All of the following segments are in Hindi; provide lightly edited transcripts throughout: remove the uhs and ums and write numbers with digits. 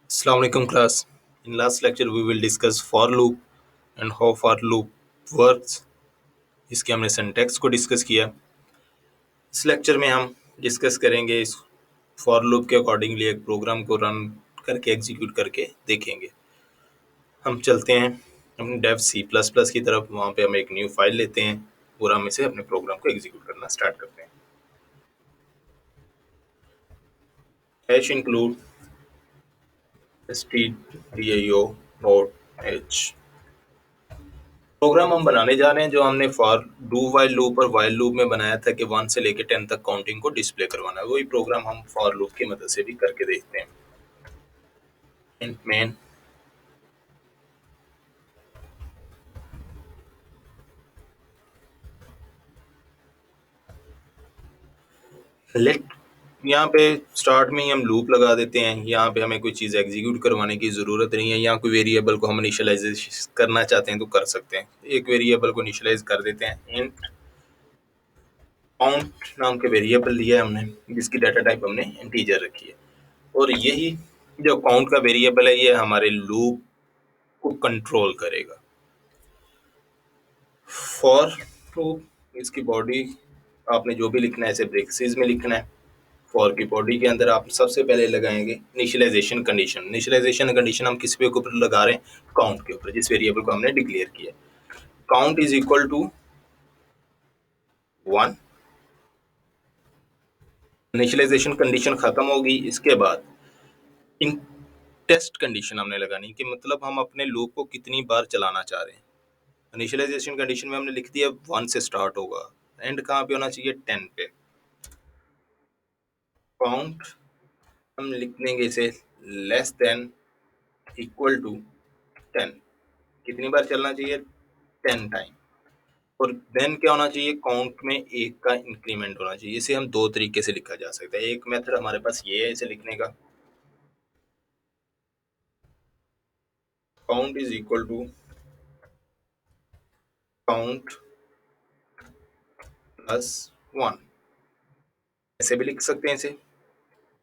Assalamu alaikum class. In last lecture we will discuss for loop and how for loop works. इसके हमने सिंटैक्स को डिस्कस किया। इस लेक्चर में हम डिस्कस करेंगे इस फॉर लूप के अकॉर्डिंगली एक प्रोग्राम को रन करके एग्जीक्यूट करके देखेंगे। हम चलते हैं अपने डेव सी प्लस प्लस की तरफ। वहाँ पे हम एक न्यू फाइल लेते हैं और हम इसे अपने प्रोग्राम को एग्जीक्यूट करना स्टार्ट करते हैं। हैश इंक्लूड stdio.h प्रोग्राम हम बनाने जा रहे हैं जो हमने फॉर डू वाइल लूप और वाइल लूप में बनाया था कि 1 से लेके 10 तक काउंटिंग को डिस्प्ले करवाना है। वही प्रोग्राम हम फॉर लूप की मदद से भी करके देखते हैं। int main लेट, यहाँ पे स्टार्ट में ही हम लूप लगा देते हैं। यहाँ पे हमें कोई चीज़ एग्जीक्यूट करवाने की ज़रूरत नहीं है। यहाँ कोई वेरिएबल को हम इनिशियलाइज करना चाहते हैं तो कर सकते हैं। एक वेरिएबल को इनिशियलाइज कर देते हैं। इंट काउंट नाम के वेरिएबल लिया है हमने, जिसकी डाटा टाइप हमने इंटीजर रखी है। और यही जो काउंट का वेरिएबल है ये हमारे लूप को कंट्रोल करेगा। फॉर लूप, इसकी बॉडी आपने जो भी लिखना है इसे ब्रेसेस में लिखना है। फॉर की बॉडी के अंदर आप सबसे पहले लगाएंगे इनिशियलाइजेशन कंडीशन। इनिशियलाइजेशन कंडीशन हम किस पे ऊपर लगा रहे हैं? काउंट के ऊपर, जिस वेरिएबल को हमने डिक्लेयर किया। Count is equal to 1। Initialization condition खत्म होगी। इसके बाद इन टेस्ट कंडीशन हमने लगानी कि मतलब हम अपने लूप को कितनी बार चलाना चाह रहे हैं। इनिशियलाइजेशन कंडीशन में हमने लिख दिया 1 से स्टार्ट होगा। एंड कहाँ पे होना चाहिए? 10 पे। काउंट हम लिख देंगे इसे लेस देन इक्वल टू 10। कितनी बार चलना चाहिए? 10 टाइम। और देन क्या होना चाहिए? काउंट में 1 का इंक्रीमेंट होना चाहिए। इसे हम दो तरीके से लिखा जा सकता है। एक मेथड हमारे पास ये है इसे लिखने का, count is equal to count plus 1। ऐसे भी लिख सकते हैं इसे।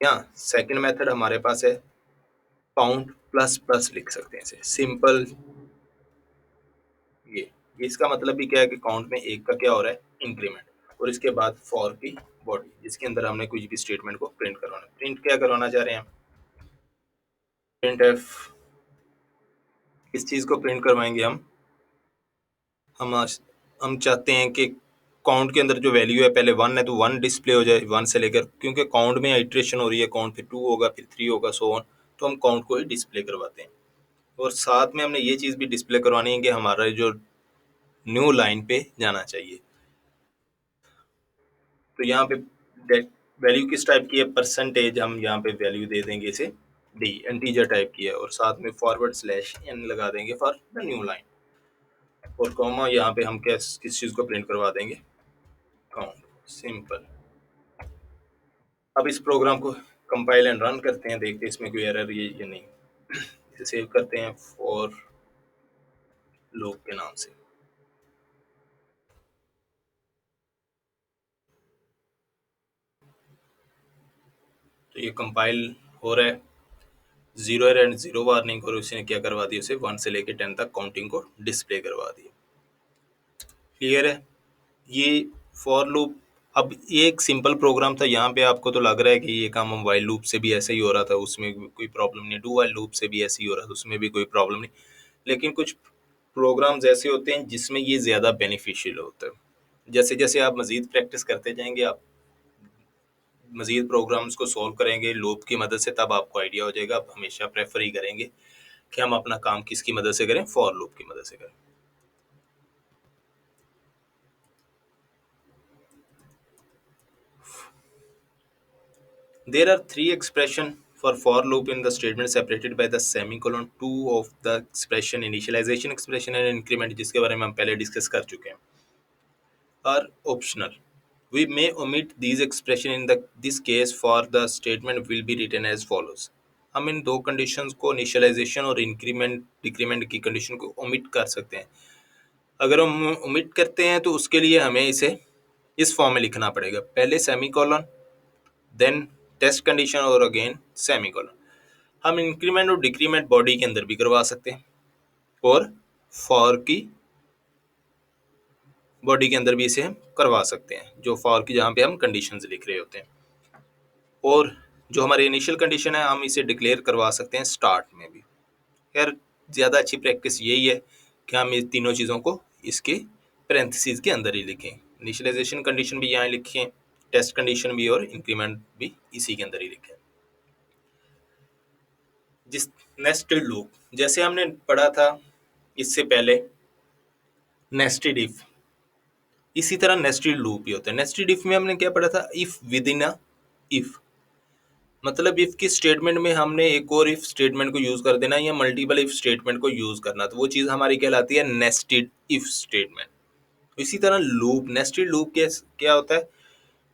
यहाँ सेकंड मेथड हमारे पास है काउंट प्लस प्लस लिख सकते हैं इसे। सिंपल ये इसका मतलब भी क्या है कि काउंट में 1 का क्या हो रहा है? इंक्रीमेंट। और इसके बाद फॉर की बॉडी, जिसके अंदर हमने कुछ भी स्टेटमेंट को प्रिंट करवाना। प्रिंट क्या करवाना चाह रहे हैं? Print F. किस चीज को प्रिंट करवाएंगे हम हम चाहते हैं कि काउंट के अंदर जो वैल्यू है पहले 1 है तो 1 डिस्प्ले हो जाए, 1 से लेकर, क्योंकि काउंट में आइट्रेशन हो रही है। काउंट फिर 2 होगा, फिर 3 होगा, सो ऑन। तो हम काउंट को ही डिस्प्ले करवाते हैं। और साथ में हमने ये चीज़ भी डिस्प्ले करवानी है कि हमारा जो न्यू लाइन पे जाना चाहिए। तो यहाँ पे वैल्यू किस टाइप की है? परसेंटेज। हम यहाँ पे वैल्यू दे देंगे इसे डी, इंटीजर टाइप की है। और साथ में फॉरवर्ड स्लैश एन लगा देंगे फॉर द न्यू लाइन। और कॉमा यहाँ पे हम किस चीज़ को प्रिंट करवा देंगे? काउंट। सिंपल। अब इस प्रोग्राम को कंपाइल एंड रन करते हैं, देखते हैं इसमें कोई एरर ये या नहीं। इसे सेव करते हैं फॉर लूप के नाम से। तो ये कंपाइल हो रहा है, 0 एरर एंड 0 वार्निंग। और उसने क्या करवा दिया? उसे 1 से लेकर 10 तक काउंटिंग को डिस्प्ले करवा दिया। क्लियर है? ये फॉर लूप। अब ये एक सिंपल प्रोग्राम था। यहाँ पे आपको तो लग रहा है कि ये काम हम वाइल लूप से भी ऐसे ही हो रहा था, उसमें कोई प्रॉब्लम नहीं। डू वाइल लूप से भी ऐसे ही हो रहा था, उसमें भी कोई प्रॉब्लम नहीं। लेकिन कुछ प्रोग्राम्स ऐसे होते हैं जिसमें ये ज़्यादा बेनिफिशियल होता है। जैसे जैसे आप मज़ीद प्रैक्टिस करते जाएंगे, आप मज़ीद प्रोग्राम्स को सॉल्व करेंगे लूप की मदद से, तब आपको आइडिया हो जाएगा। आप हमेशा प्रेफर ही करेंगे कि हम अपना काम किसकी मदद से करें? फॉर लूप की मदद से करें। There are three expressions for loop in the statement separated by the semicolon. Two of the expression, initialization expression and increment, जिसके बारे में हम पहले डिस्कस कर चुके हैं, are optional. We may omit these expression in this case for the statement will be written as follows. हम इन दो कंडीशंस को, इनिशियलाइजेशन और इंक्रीमेंट डिक्रीमेंट की कंडीशन को ओमिट कर सकते हैं। अगर हम ओमिट करते हैं तो उसके लिए हमें इसे इस फॉर्म में लिखना पड़ेगा। पहले सेमीकोलन, देन टेस्ट कंडीशन और अगेन सेमीकोलन। हम इंक्रीमेंट और डिक्रीमेंट बॉडी के अंदर भी करवा सकते हैं और फॉर की बॉडी के अंदर भी इसे हम करवा सकते हैं, जो फॉर की जहाँ पे हम कंडीशंस लिख रहे होते हैं। और जो हमारी इनिशियल कंडीशन है हम इसे डिक्लेयर करवा सकते हैं स्टार्ट में भी। खैर ज़्यादा अच्छी प्रैक्टिस यही है कि हम इस तीनों चीज़ों को इसके पैरेंथेसिस के अंदर ही लिखें। इनिशियलाइजेशन कंडीशन भी यहाँ लिखें, टेस्ट कंडीशन भी और इंक्रीमेंट भी इसी के अंदर ही लिखें। जिस नेस्टेड लूप जैसे हमने पढ़ा था इससे पहले नेस्टेड इफ, इसी तरह नेस्टेड लूप ही होता है। नेस्टेड इफ में हमने क्या पढ़ा था, if with in a if, मतलब इफ की स्टेटमेंट में हमने एक और इफ स्टेटमेंट को यूज कर देना या मल्टीपल इफ स्टेटमेंट को यूज करना, तो वो चीज हमारी कहलाती है नेस्टेड इफ स्टेटमेंट। इसी तरह लूप, नेस्टेड लूप के क्या होता है,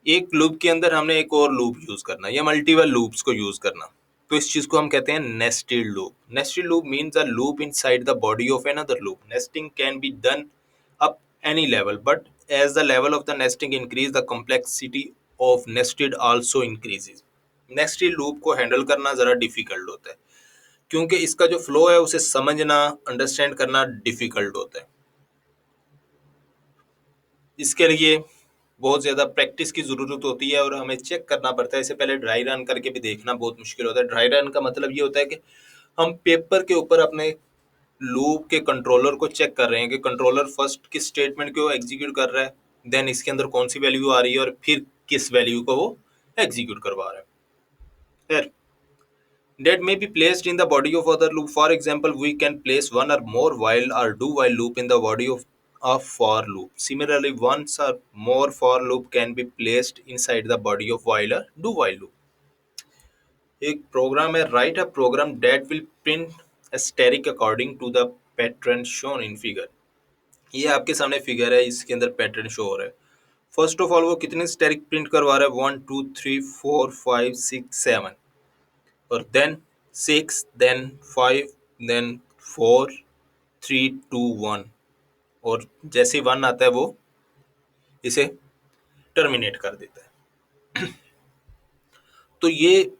एक लूप के अंदर हमने एक और लूप यूज करना या मल्टीपल लूप्स को यूज करना, तो इस चीज को हम कहते हैं nested loop. Nested loop means a loop inside the body of another loop. Nesting can be done up any level, but as the level of the nesting increase, the complexity of nested also increases. Nested loop को हैंडल करना ज़रा डिफिकल्ट होता है क्योंकि इसका जो फ्लो है उसे समझना, अंडरस्टैंड करना डिफिकल्ट होता है। इसके लिए बहुत ज़्यादा प्रैक्टिस की ज़रूरत होती है और हमें चेक करना पड़ता है। इससे पहले ड्राई रन करके भी देखना बहुत मुश्किल होता है। ड्राई रन का मतलब ये होता है कि हम पेपर के ऊपर अपने लूप के कंट्रोलर को चेक कर रहे हैं कि कंट्रोलर फर्स्ट किस स्टेटमेंट को एग्जीक्यूट कर रहा है, देन इसके अंदर कौन सी वैल्यू आ रही है और फिर किस वैल्यू को वो एग्जीक्यूट करवा रहा है। That may be placed in the body of other loop. For example, we can place one or more while or do while loop in the body of a for loop. Similarly, once or more for loop can be placed inside the body of while or do while loop. एक प्रोग्राम है, write a program that will print a static according to the pattern shown in figure. ये आपके सामने फिगर है, इसके अंदर पैटर्न शो हो रहा है। फर्स्ट ऑफ ऑल वो कितने स्टैटिक प्रिंट करवा रहा है, 1 2 3 4 5 6 7, और देन 6, देन 5, देन 4 3 2 1, और जैसे ही 1 आता है वो इसे टर्मिनेट कर देता है। तो ये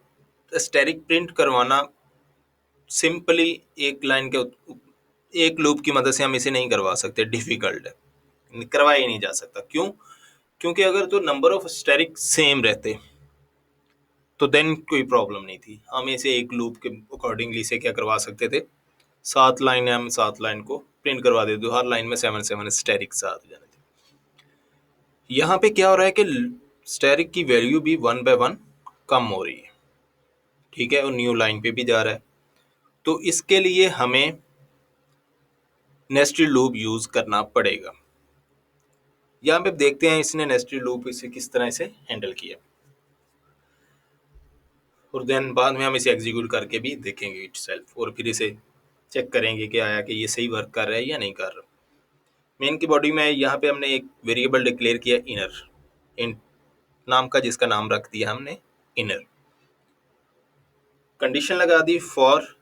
स्टैटिक प्रिंट करवाना सिंपली एक लाइन के एक लूप की मदद से हम इसे नहीं करवा सकते, डिफिकल्ट है, करवाया ही नहीं जा सकता। क्यों? क्योंकि अगर तो नंबर ऑफ स्टैटिक सेम रहते तो देन कोई प्रॉब्लम नहीं थी, हम इसे एक लूप के अकॉर्डिंगली से क्या करवा सकते थे, 7 लाइन है, हम 7 लाइन को प्रिंट करवा देते, हर लाइन में 7 7 स्टैटिक साथ जाने थे। यहाँ पे क्या हो रहा है कि स्टैटिक की वैल्यू भी 1 बाय 1 कम हो रही है, ठीक है, और न्यू लाइन पे भी जा रहा है। तो इसके लिए हमें नेस्टेड लूप यूज करना पड़ेगा। यहाँ पे देखते हैं इसने नेस्टेड लूप इसे किस तरह से हैंडल किया, और देन बाद में हम इसे एग्जीक्यूट करके भी देखेंगे इट सेल्फ, और फिर इसे चेक करेंगे कि आया कि ये सही वर्क कर रहा है या नहीं कर रहा। मेन की बॉडी में यहाँ पे हमने एक वेरिएबल डिक्लेयर किया इनर, इन नाम का, जिसका नाम रख दिया हमने इनर। कंडीशन लगा दी फॉर,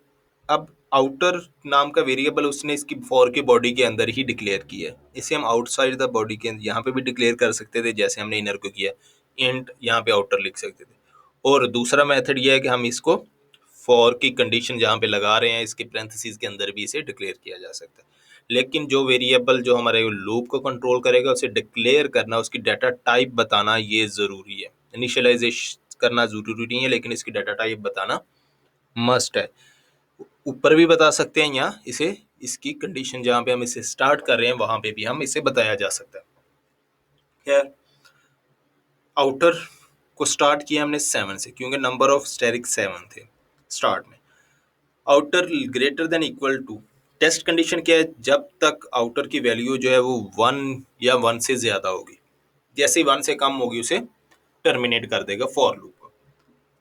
अब आउटर नाम का वेरिएबल उसने इसकी फॉर की बॉडी के अंदर ही डिक्लेयर किया है। इसे हम आउटसाइड द बॉडी के यहाँ पे भी डिक्लेयर कर सकते थे, जैसे हमने इनर को किया, इंट यहाँ पे आउटर लिख सकते थे। और दूसरा मेथड ये है कि हम इसको फॉर की कंडीशन जहाँ पे लगा रहे हैं इसके पैरेंथेसिस के अंदर भी इसे डिक्लेयर किया जा सकता है। लेकिन जो वेरिएबल जो हमारे लूप को कंट्रोल करेगा उसे डिक्लेयर करना, उसकी डाटा टाइप बताना ये ज़रूरी है। इनिशियलाइजेशन करना ज़रूरी नहीं है, लेकिन इसकी डाटा टाइप बताना मस्ट है। ऊपर भी बता सकते हैं या इसे इसकी कंडीशन जहाँ पे हम इसे स्टार्ट कर रहे हैं वहाँ पे भी हम इसे बताया जा सकता है। खैर, आउटर को स्टार्ट किया हमने 7 से, क्योंकि नंबर ऑफ स्टेरिक 7 थे स्टार्ट में। Outer greater than equal to, test condition क्या है, जब तक आउटर की वैल्यू जो है वो 1 या 1 से ज़्यादा होगी, जैसे ही 1 से कम होगी उसे टर्मिनेट कर देगा फॉर लूप।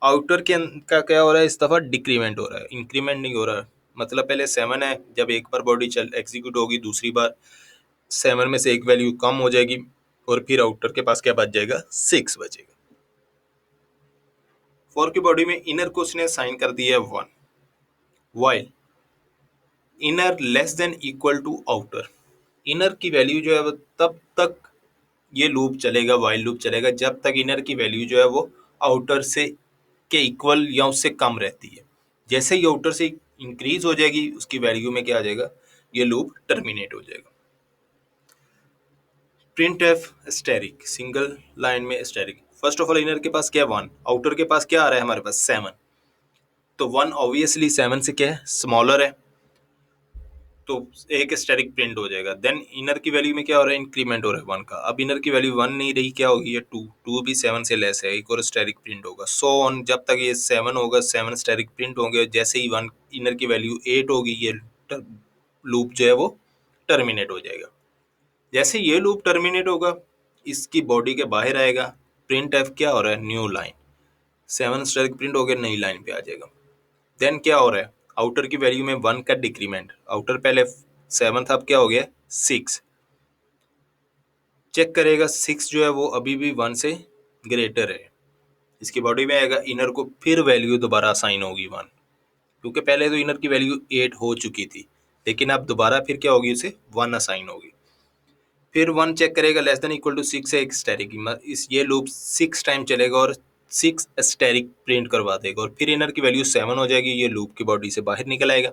आउटर के का क्या हो रहा है, इस दफ़ा डिक्रीमेंट हो रहा है, इंक्रीमेंट नहीं हो रहा है। मतलब पहले 7 है, जब एक बार बॉडी चल एग्जीक्यूट होगी, दूसरी बार 7 में से एक वैल्यू कम हो जाएगी और फिर आउटर के पास क्या बच जाएगा, 6 बचेगा। फॉर की बॉडी में इनर को उसने साइन कर दिया है 1, while inner less than equal to outer, inner की वैल्यू जो है वो तब तक ये लूप चलेगा, वाइल लूप चलेगा, जब तक इनर की वैल्यू जो है वो आउटर से के इक्वल या उससे कम रहती है। जैसे ही आउटर से इंक्रीज हो जाएगी उसकी वैल्यू में क्या आ जाएगा, ये लूप टर्मिनेट हो जाएगा। Printf asterisk, single line में asterisk. First of all inner के पास क्या है 1, आउटर के पास क्या आ रहा है हमारे पास 7, तो 1 ऑब्वियसली 7 से क्या है स्मॉलर है, तो एक स्टैरिक प्रिंट हो जाएगा। देन इनर की वैल्यू में क्या हो रहा है, इंक्रीमेंट हो रहा है 1 का। अब इनर की वैल्यू 1 नहीं रही, क्या होगी ये 2, 2 भी 7 से लेस है, एक और स्टैरिक प्रिंट होगा। सो ऑन, जब तक ये 7 होगा 7 स्टैरिक प्रिंट होंगे। जैसे ही 1 इनर की वैल्यू 8 होगी ये लूप जो है वो टर्मिनेट हो जाएगा। जैसे ये लूप टर्मिनेट होगा इसकी बॉडी के बाहर आएगा, प्रिंट एफ क्या हो रहा है, न्यू लाइन, 7 स्टैरिक प्रिंट हो गया, नई लाइन पे आ जाएगा। देन क्या हो रहा है, आउटर की वैल्यू में 1 का डिक्रीमेंट, आउटर पहले 7 था अब क्या हो गया 6, चेक करेगा 6 जो है वो अभी भी 1 से ग्रेटर है, इसकी बॉडी में आएगा, इनर को फिर वैल्यू दोबारा असाइन होगी 1, क्योंकि पहले तो इनर की वैल्यू 8 हो चुकी थी, लेकिन अब दोबारा फिर क्या होगी उसे 1 असाइन होगी। फिर 1 चेक करेगा लेस देन इक्वल टू 6 है, एक स्टैरिक, इस ये लूप 6 टाइम चलेगा और 6 स्टैरिक प्रिंट करवा देगा, और फिर इनर की वैल्यू 7 हो जाएगी, ये लूप की बॉडी से बाहर निकल आएगा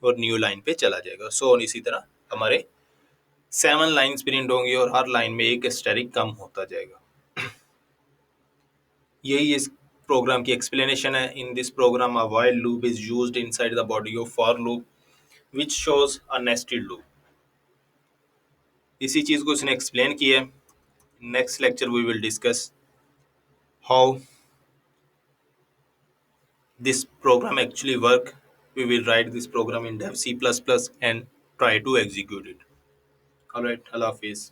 और न्यू लाइन पे चला जाएगा। सो इसी तरह हमारे 7 लाइन्स प्रिंट होंगी और हर लाइन में एक स्टैरिक कम होता जाएगा। यही इस प्रोग्राम की एक्सप्लेनेशन है। In this program a while loop is used inside the body of for loop which shows a nested loop. इसी चीज को इसने एक्सप्लेन किया है। Next lecture we will discuss how this program actually work. We will write this program in dev C++ and try to execute it. All right, Allah Hafiz.